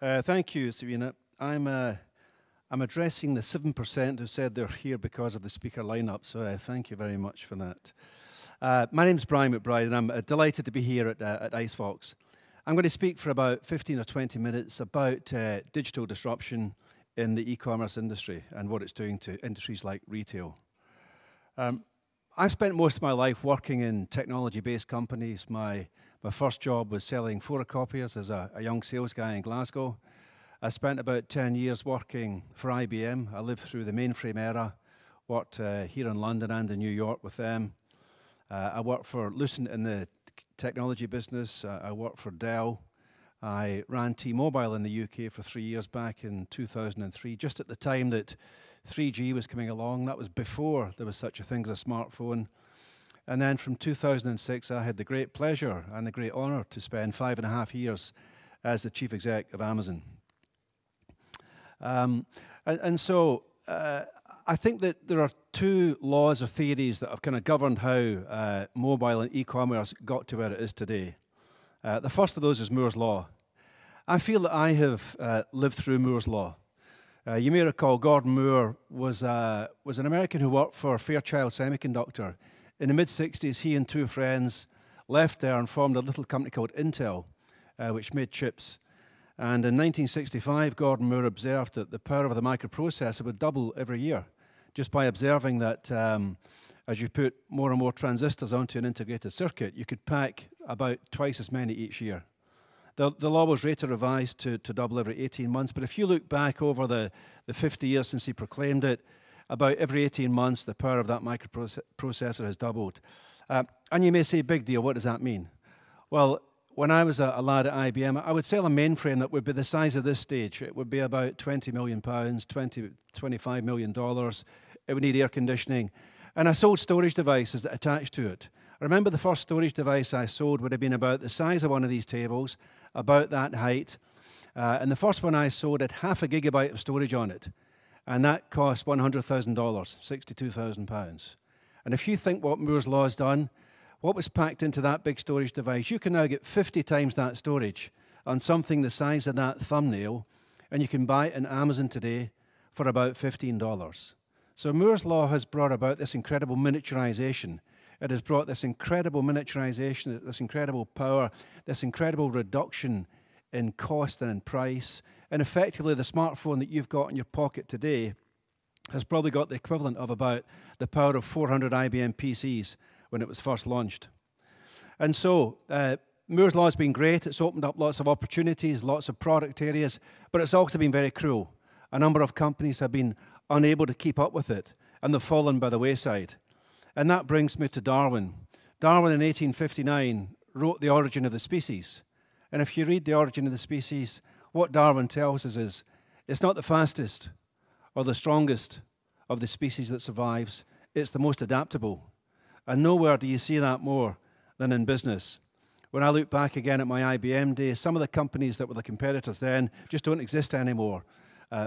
Thank you, Serena. I'm addressing the 7% who said they're here because of the speaker lineup, so thank you very much for that. My name's Brian McBride, and I'm delighted to be here at ICE VOX. I'm going to speak for about 15 or 20 minutes about digital disruption in the e-commerce industry and what it's doing to industries like retail. I've spent most of my life working in technology-based companies. My first job was selling photocopiers as a young sales guy in Glasgow. I spent about 10 years working for IBM. I lived through the mainframe era, worked here in London and in New York with them. I worked for Lucent in the technology business. I worked for Dell. I ran T-Mobile in the UK for 3 years back in 2003, just at the time that 3G was coming along. That was before there was such a thing as a smartphone. And then from 2006, I had the great pleasure and the great honor to spend 5.5 years as the chief exec of Amazon. I think that there are two laws or theories that have kind of governed how mobile and e-commerce got to where it is today. The first of those is Moore's Law. I feel that I have lived through Moore's Law. You may recall Gordon Moore was an American who worked for Fairchild Semiconductor. In the mid-'60s, he and two friends left there and formed a little company called Intel, which made chips. And in 1965, Gordon Moore observed that the power of the microprocessor would double every year, just by observing that as you put more and more transistors onto an integrated circuit, you could pack about twice as many each year. The law was later revised to double every 18 months, but if you look back over the 50 years since he proclaimed it, about every 18 months, the power of that microprocessor has doubled. And you may say, big deal, what does that mean? Well, when I was a lad at IBM, I would sell a mainframe that would be the size of this stage. It would be about £20 million, $25 million. It would need air conditioning. And I sold storage devices that attached to it. I remember the first storage device I sold would have been about the size of one of these tables, about that height. And the first one I sold had half a gigabyte of storage on it. And that cost $100,000, £62,000. And if you think what Moore's Law has done, what was packed into that big storage device, you can now get 50 times that storage on something the size of that thumbnail, and you can buy it on Amazon today for about $15. So Moore's Law has brought about this incredible miniaturization. It has brought this incredible miniaturization, this incredible power, this incredible reduction in cost and in price. And effectively, the smartphone that you've got in your pocket today has probably got the equivalent of about the power of 400 IBM PCs when it was first launched. And so Moore's Law has been great. It's opened up lots of opportunities, lots of product areas, but it's also been very cruel. A number of companies have been unable to keep up with it, and they've fallen by the wayside. And that brings me to Darwin. Darwin in 1859 wrote The Origin of the Species. And if you read The Origin of the Species, what Darwin tells us is it's not the fastest or the strongest of the species that survives, it's the most adaptable. And nowhere do you see that more than in business. When I look back again at my IBM days, some of the companies that were the competitors then just don't exist anymore.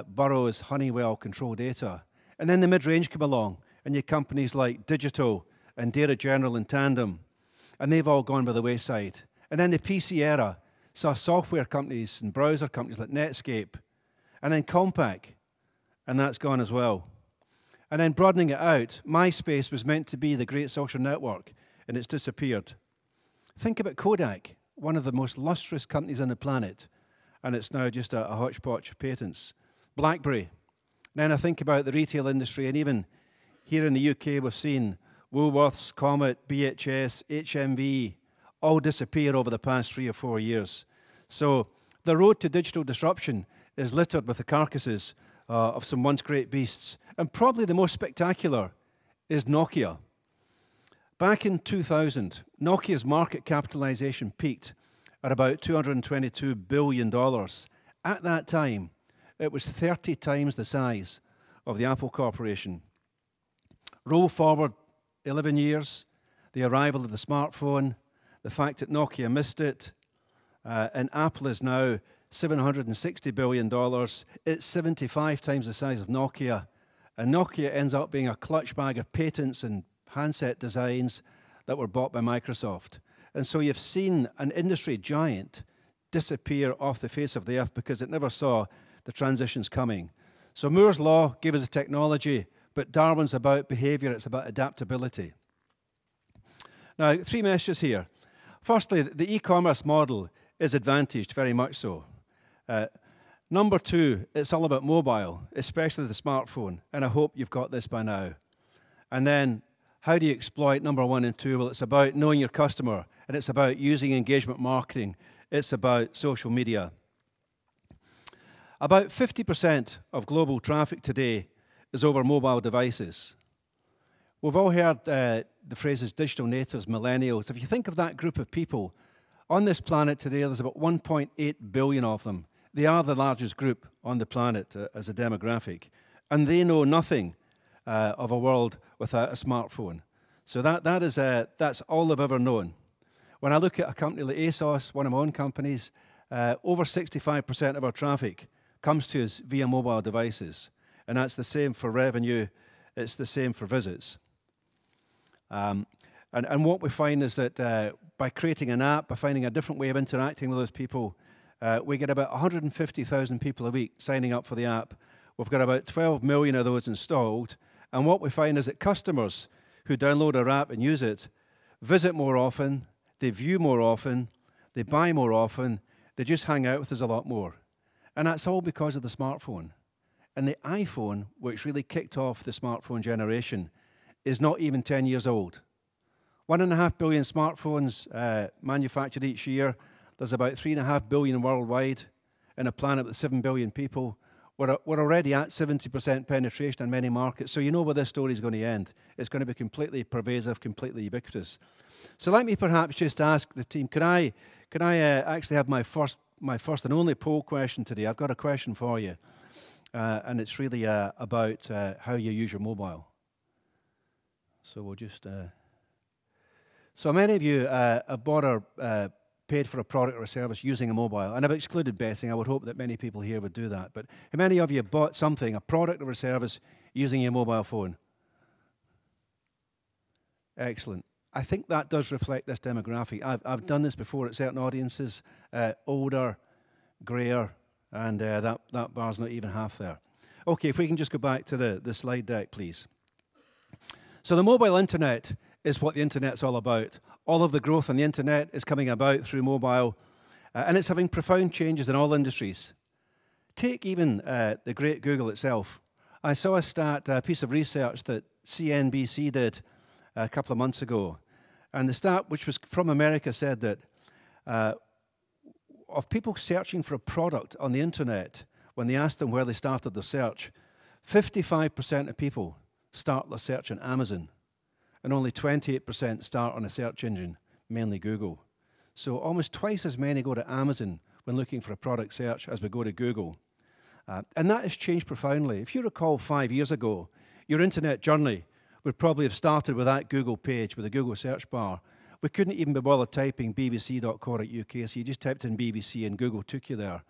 Burroughs, Honeywell, Control Data. And then the mid-range come along, and you have companies like Digital and Data General and Tandem, and they've all gone by the wayside. And then the PC era saw software companies and browser companies like Netscape, and then Compaq, and that's gone as well. And then broadening it out, MySpace was meant to be the great social network, and it's disappeared. Think about Kodak, one of the most lustrous companies on the planet, and it's now just a hodgepodge of patents. BlackBerry. Then I think about the retail industry, and even here in the UK, we've seen Woolworths, Comet, BHS, HMV, all disappear over the past 3 or 4 years. So the road to digital disruption is littered with the carcasses of some once great beasts. And probably the most spectacular is Nokia. Back in 2000, Nokia's market capitalization peaked at about $222 billion. At that time, it was 30 times the size of the Apple Corporation. Roll forward 11 years, the arrival of the smartphone, the fact that Nokia missed it, and Apple is now $760 billion. It's 75 times the size of Nokia. And Nokia ends up being a clutch bag of patents and handset designs that were bought by Microsoft. And so you've seen an industry giant disappear off the face of the earth because it never saw the transitions coming. So Moore's Law gave us the technology, but Darwin's about behavior, it's about adaptability. Now, 3 messages here. Firstly, the e-commerce model is advantaged, very much so. Number 2, it's all about mobile, especially the smartphone, and I hope you've got this by now. And then, how do you exploit number 1 and 2? Well, it's about knowing your customer, and it's about using engagement marketing. It's about social media. About 50% of global traffic today is over mobile devices. We've all heard the phrases digital natives, millennials. If you think of that group of people, on this planet today, there's about 1.8 billion of them. They are the largest group on the planet as a demographic, and they know nothing of a world without a smartphone. So that's all they've ever known. When I look at a company like ASOS, one of my own companies, over 65% of our traffic comes to us via mobile devices, and that's the same for revenue, it's the same for visits. And what we find is that by creating an app, by finding a different way of interacting with those people, we get about 150,000 people a week signing up for the app. We've got about 12 million of those installed. And what we find is that customers who download our app and use it visit more often, they view more often, they buy more often, they just hang out with us a lot more. And that's all because of the smartphone. And the iPhone, which really kicked off the smartphone generation, is not even 10 years old. 1.5 billion smartphones manufactured each year. There's about 3.5 billion worldwide in a planet with 7 billion people. We're already at 70% penetration in many markets, so you know where this story is going to end. It's going to be completely pervasive, completely ubiquitous. So let me perhaps just ask the team, can I actually have my first and only poll question today? I've got a question for you, and it's really about how you use your mobile. So we'll just... So many of you have bought or paid for a product or a service using a mobile, and I've excluded betting. I would hope that many people here would do that. But how many of you have bought something, a product or a service, using your mobile phone? Excellent. I think that does reflect this demographic. I've done this before at certain audiences, older, greyer, and that bar's not even half there. Okay, if we can just go back to the slide deck, please. So the mobile internet is what the internet's all about. All of the growth on the internet is coming about through mobile, and it's having profound changes in all industries. Take even the great Google itself. I saw a stat, a piece of research that CNBC did a couple of months ago, and the stat, which was from America, said that of people searching for a product on the internet, when they asked them where they started their search, 55% of people start their search on Amazon, and only 28% start on a search engine, mainly Google. So almost twice as many go to Amazon when looking for a product search as we go to Google. And that has changed profoundly. If you recall 5 years ago, your internet journey would probably have started with that Google page, with a Google search bar. We couldn't even be bothered typing bbc.co.uk, so you just typed in BBC and Google took you there.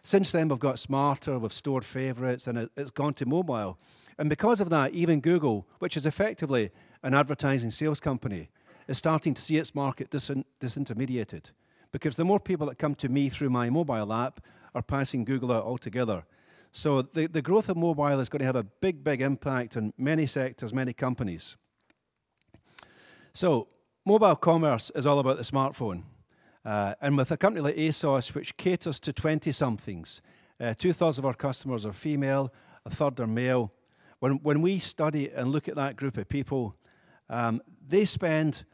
Since then, we've got smarter, we've stored favorites, and it's gone to mobile. And because of that, even Google, which is effectively an advertising sales company, is starting to see its market disintermediated. Because the more people that come to me through my mobile app are passing Google out altogether. So the growth of mobile is going to have a big, big impact on many sectors, many companies. So mobile commerce is all about the smartphone. And with a company like ASOS, which caters to 20-somethings, 2/3 of our customers are female, 1/3 are male. When we study and look at that group of people, they spend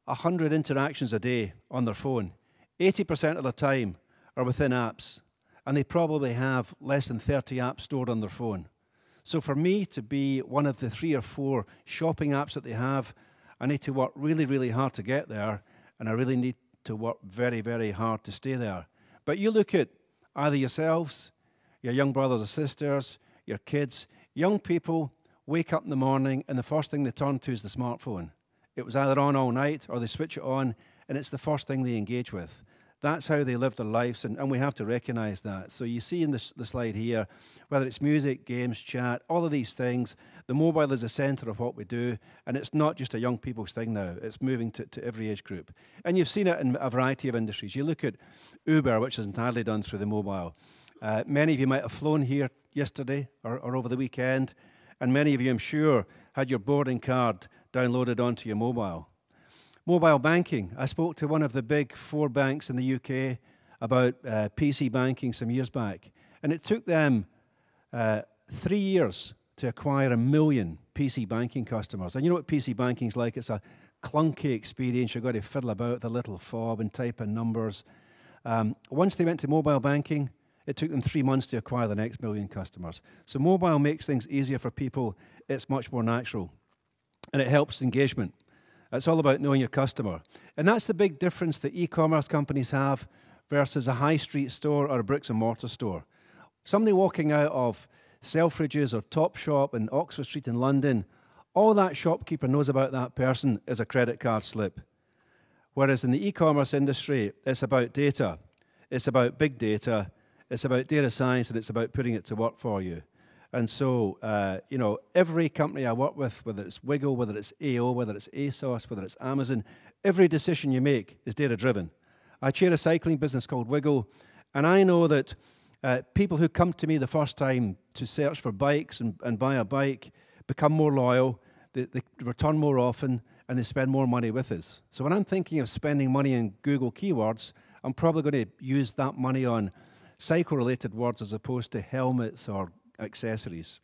100 interactions a day on their phone. 80% of their time are within apps, and they probably have less than 30 apps stored on their phone. So for me to be one of the 3 or 4 shopping apps that they have, I need to work really, really hard to get there, and I really need to work very, very hard to stay there. But you look at either yourselves, your young brothers or sisters, your kids. Young people wake up in the morning and the first thing they turn to is the smartphone. It was either on all night or they switch it on and it's the first thing they engage with. That's how they live their lives, and we have to recognize that. So you see in the slide here, whether it's music, games, chat, all of these things, the mobile is the center of what we do, and it's not just a young people's thing now. It's moving to every age group. And you've seen it in a variety of industries. You look at Uber, which is entirely done through the mobile. Many of you might have flown here yesterday or over the weekend, and many of you, I'm sure, had your boarding card downloaded onto your mobile. Mobile banking. I spoke to one of the big 4 banks in the UK about PC banking some years back, and it took them 3 years to acquire 1 million PC banking customers. And you know what PC banking is like? It's a clunky experience. You've got to fiddle about with a little fob and type in numbers. Once they went to mobile banking, it took them 3 months to acquire the next 1 million customers. So mobile makes things easier for people. It's much more natural, and it helps engagement. It's all about knowing your customer. And that's the big difference that e-commerce companies have versus a high street store or a bricks and mortar store. Somebody walking out of Selfridges or Topshop in Oxford Street in London, all that shopkeeper knows about that person is a credit card slip. Whereas in the e-commerce industry, it's about data. It's about big data. It's about data science, and it's about putting it to work for you. And so, you know, every company I work with, whether it's Wiggle, whether it's AO, whether it's ASOS, whether it's Amazon, every decision you make is data-driven. I chair a cycling business called Wiggle, and I know that people who come to me the first time to search for bikes and buy a bike become more loyal, they return more often, and they spend more money with us. So when I'm thinking of spending money in Google keywords, I'm probably going to use that money on cycle-related words as opposed to helmets or accessories.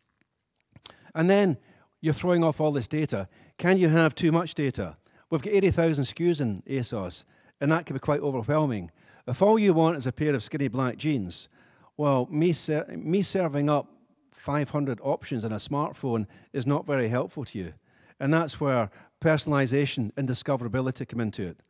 And then you're throwing off all this data. Can you have too much data? We've got 80,000 SKUs in ASOS, and that can be quite overwhelming. If all you want is a pair of skinny black jeans, well, me serving up 500 options in a smartphone is not very helpful to you. And that's where personalization and discoverability come into it.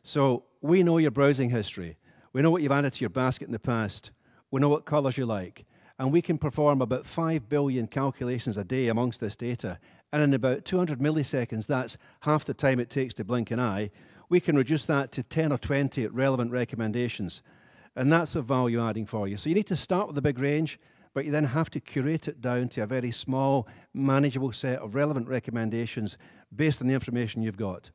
So we know your browsing history. We know what you've added to your basket in the past. We know what colors you like. And we can perform about 5 billion calculations a day amongst this data. And in about 200 milliseconds, that's half the time it takes to blink an eye, we can reduce that to 10 or 20 relevant recommendations. And that's a value adding for you. So you need to start with a big range, but you then have to curate it down to a very small, manageable set of relevant recommendations based on the information you've got.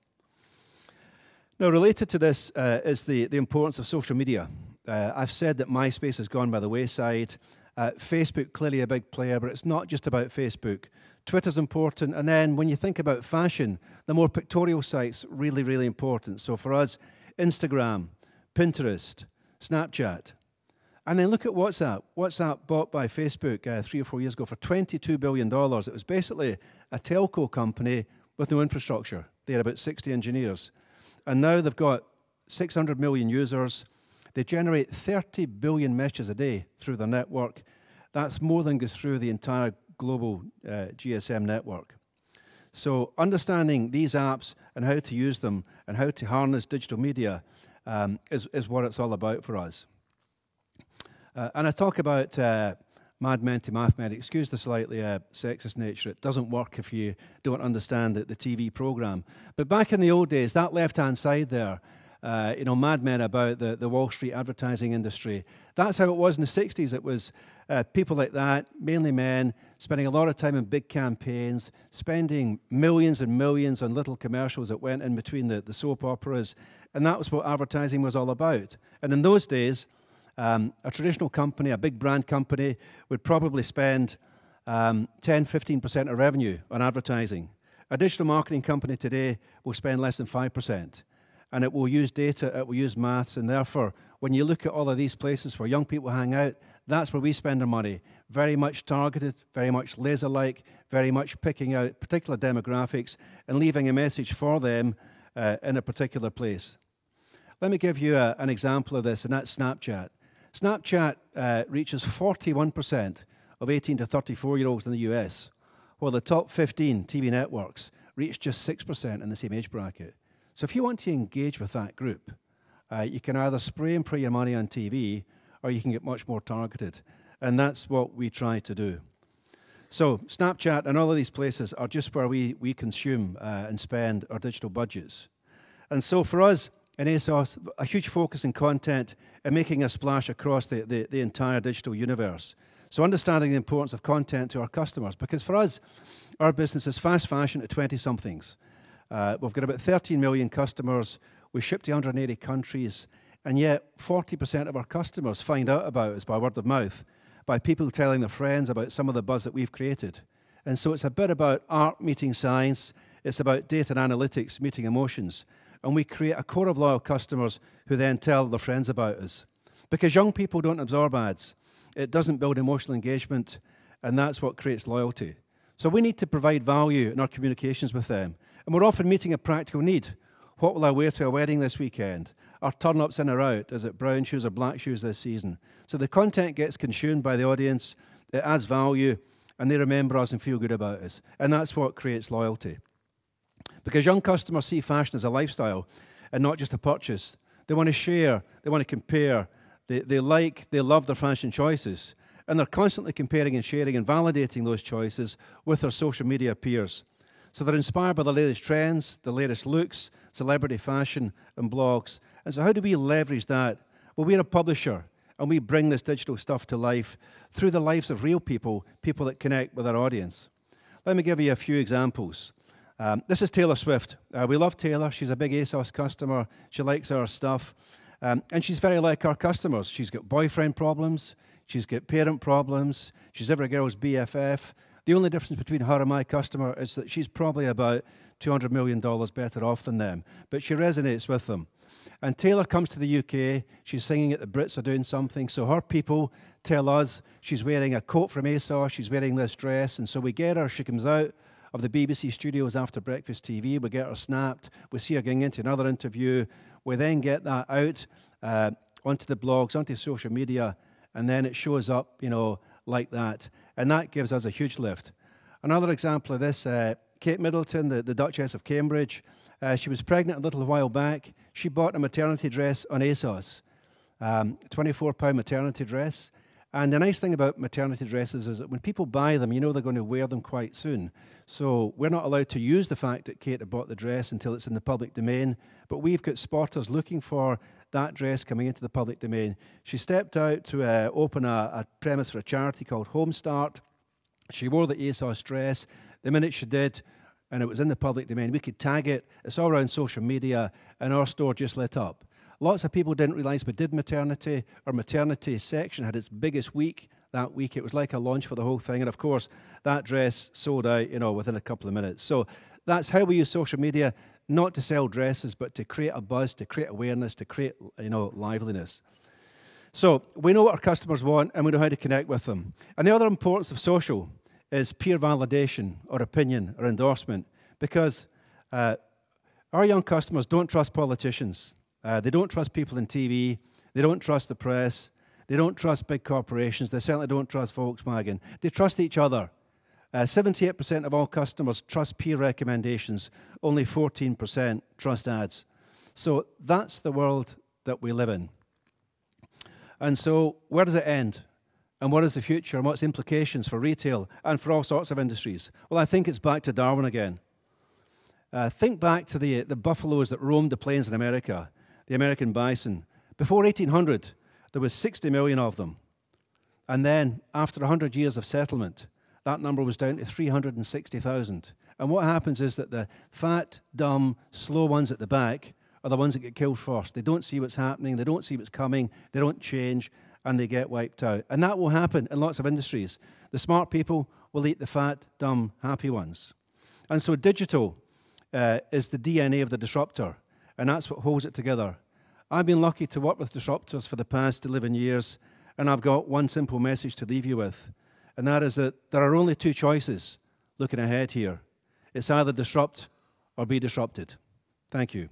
Now, related to this is the importance of social media. I've said that MySpace has gone by the wayside. Facebook, clearly a big player, but it's not just about Facebook. Twitter's important, and then when you think about fashion, the more pictorial sites, really, really important. So for us, Instagram, Pinterest, Snapchat. And then look at WhatsApp. WhatsApp bought by Facebook 3 or 4 years ago for $22 billion. It was basically a telco company with no infrastructure. They had about 60 engineers. And now they've got 600 million users. They generate 30 billion messages a day through their network. That's more than goes through the entire global GSM network. So understanding these apps and how to use them and how to harness digital media is what it's all about for us. And I talk about Mad Men to Mathematics. Excuse the slightly sexist nature. It doesn't work if you don't understand the TV program. But back in the old days, that left-hand side there, you know, Mad Men about the Wall Street advertising industry. That's how it was in the 60s. It was people like that, mainly men, spending a lot of time in big campaigns, spending millions and millions on little commercials that went in between the soap operas. And that was what advertising was all about. And in those days, a traditional company, a big brand company, would probably spend 10-15% of revenue on advertising. A digital marketing company today will spend less than 5%. And it will use data, it will use maths, and therefore, when you look at all of these places where young people hang out, that's where we spend our money. Very much targeted, very much laser-like, very much picking out particular demographics and leaving a message for them in a particular place. Let me give you an example of this, and that's Snapchat. Snapchat reaches 41% of 18 to 34-year-olds in the US, while the top 15 TV networks reach just 6% in the same age bracket. So if you want to engage with that group, you can either spray and pray your money on TV, or you can get much more targeted. And that's what we try to do. So Snapchat and all of these places are just where we consume and spend our digital budgets. And so for us, in ASOS, a huge focus in content and making a splash across the entire digital universe. So understanding the importance of content to our customers, because for us, our business is fast fashion to 20-somethings. We've got about 13 million customers. We ship to 180 countries, and yet 40% of our customers find out about us by word of mouth, by people telling their friends about some of the buzz that we've created. And so it's a bit about art meeting science. It's about data and analytics meeting emotions. And we create a core of loyal customers who then tell their friends about us. Because young people don't absorb ads. It doesn't build emotional engagement, and that's what creates loyalty. So we need to provide value in our communications with them. And we're often meeting a practical need. What will I wear to a wedding this weekend? Are turn-ups in or out? Is it brown shoes or black shoes this season? So the content gets consumed by the audience, it adds value, and they remember us and feel good about us. And that's what creates loyalty. Because young customers see fashion as a lifestyle and not just a purchase. They want to share, they want to compare, they love their fashion choices, and they're constantly comparing and sharing and validating those choices with their social media peers. So they're inspired by the latest trends, the latest looks, celebrity fashion, and blogs. And so how do we leverage that? Well, we're a publisher, and we bring this digital stuff to life through the lives of real people, people that connect with our audience. Let me give you a few examples. This is Taylor Swift. We love Taylor. She's a big ASOS customer. She likes our stuff. And she's very like our customers. She's got boyfriend problems. She's got parent problems. She's every girl's BFF. The only difference between her and my customer is that she's probably about $200 million better off than them. But she resonates with them. And Taylor comes to the UK. She's singing that the Brits are doing something. So her people tell us she's wearing a coat from ASOS. She's wearing this dress. And so we get her. She comes out of the BBC studios after breakfast TV. We get her snapped. We see her going into another interview. We then get that out onto the blogs, onto social media, and then it shows up, like that. And that gives us a huge lift. Another example of this, Kate Middleton, the Duchess of Cambridge, she was pregnant a little while back. She bought a maternity dress on ASOS, £24 maternity dress. And the nice thing about maternity dresses is that when people buy them, they're going to wear them quite soon. So we're not allowed to use the fact that Kate had bought the dress until it's in the public domain, but we've got spotters looking for that dress coming into the public domain. She stepped out to open a premise for a charity called Home Start. She wore the ASOS dress. The minute she did, and it was in the public domain, we could tag it. It's all around social media, and our store just lit up. Lots of people didn't realize we did maternity. Our maternity section had its biggest week that week. It was like a launch for the whole thing. And of course, that dress sold out, within a couple of minutes. So that's how we use social media, not to sell dresses, but to create a buzz, to create awareness, to create, liveliness. So we know what our customers want, and we know how to connect with them. And the other importance of social is peer validation or opinion or endorsement, because our young customers don't trust politicians. They don't trust people in TV. They don't trust the press. They don't trust big corporations. They certainly don't trust Volkswagen. They trust each other. 78% of all customers trust peer recommendations. Only 14% trust ads. So that's the world that we live in. And so where does it end? And what is the future? And what's the implications for retail and for all sorts of industries? Well, I think it's back to Darwin again. Think back to the buffaloes that roamed the plains in America, the American bison. Before 1800, there was 60 million of them. And then, after 100 years of settlement, that number was down to 360,000. And what happens is that the fat, dumb, slow ones at the back are the ones that get killed first. They don't see what's happening, they don't see what's coming, they don't change, and they get wiped out. And that will happen in lots of industries. The smart people will eat the fat, dumb, happy ones. And so digital is the DNA of the disruptor, and that's what holds it together. I've been lucky to work with disruptors for the past 11 years, and I've got one simple message to leave you with, and that is that there are only two choices looking ahead here. It's either disrupt or be disrupted. Thank you.